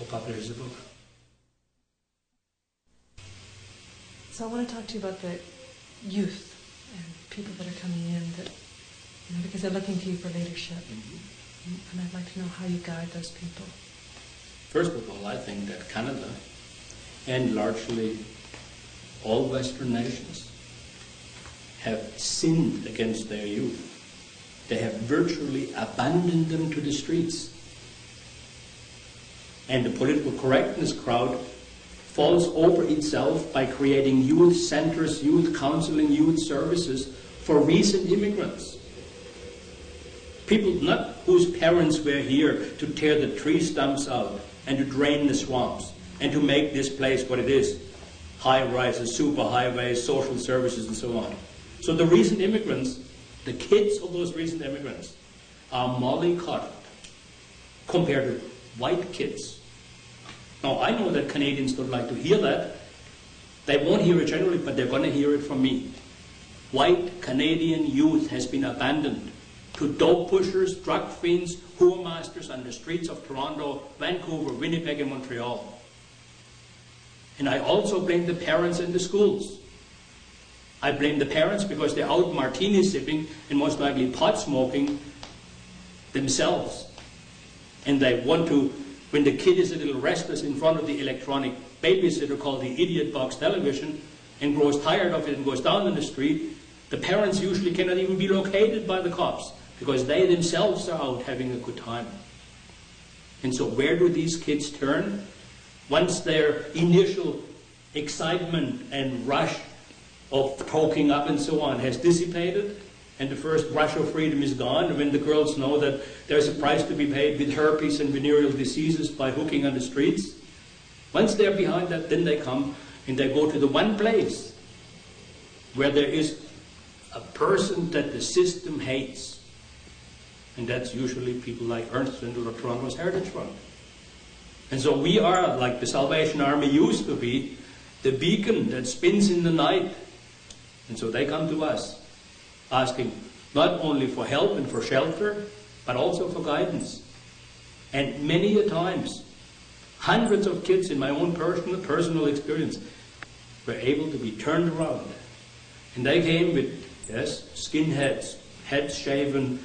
who publishes the book. So I want to talk to you about the youth and people that are coming in that, because they're looking to you for leadership. And I'd like to know how you guide those people. First of all, I think that Canada and largely all Western nations have sinned against their youth. They have virtually abandoned them to the streets. And the political correctness crowd falls over itself by creating youth centers, youth counseling, youth services for recent immigrants. People not whose parents were here to tear the tree stumps out and to drain the swamps and to make this place what it is. High-rises, superhighways, social services, and so on. So the recent immigrants, the kids of those recent immigrants, are mollycoddled compared to white kids. Now, I know that Canadians don't like to hear that. They won't hear it generally, but they're going to hear it from me. White Canadian youth has been abandoned to dope pushers, drug fiends, whoremasters on the streets of Toronto, Vancouver, Winnipeg, and Montreal. And I also blame the parents in the schools. I blame the parents because they're out martini sipping and most likely pot smoking themselves. And they want to, when the kid is a little restless in front of the electronic babysitter called the idiot box television and grows tired of it and goes down in the street, the parents usually cannot even be located by the cops because they themselves are out having a good time. And so where do these kids turn? Once their initial excitement and rush of talking up and so on has dissipated, and the first rush of freedom is gone, and when the girls know that there's a price to be paid with herpes and venereal diseases by hooking on the streets, once they're behind that, then they come and they go to the one place where there is a person that the system hates. And that's usually people like Ernst Wendel or Toronto's Heritage Front. And so we are, like the Salvation Army used to be, the beacon that spins in the night. And so they come to us, asking not only for help and for shelter, but also for guidance. And many a times, hundreds of kids in my own personal experience were able to be turned around. And they came with, yes, skinheads, heads shaven,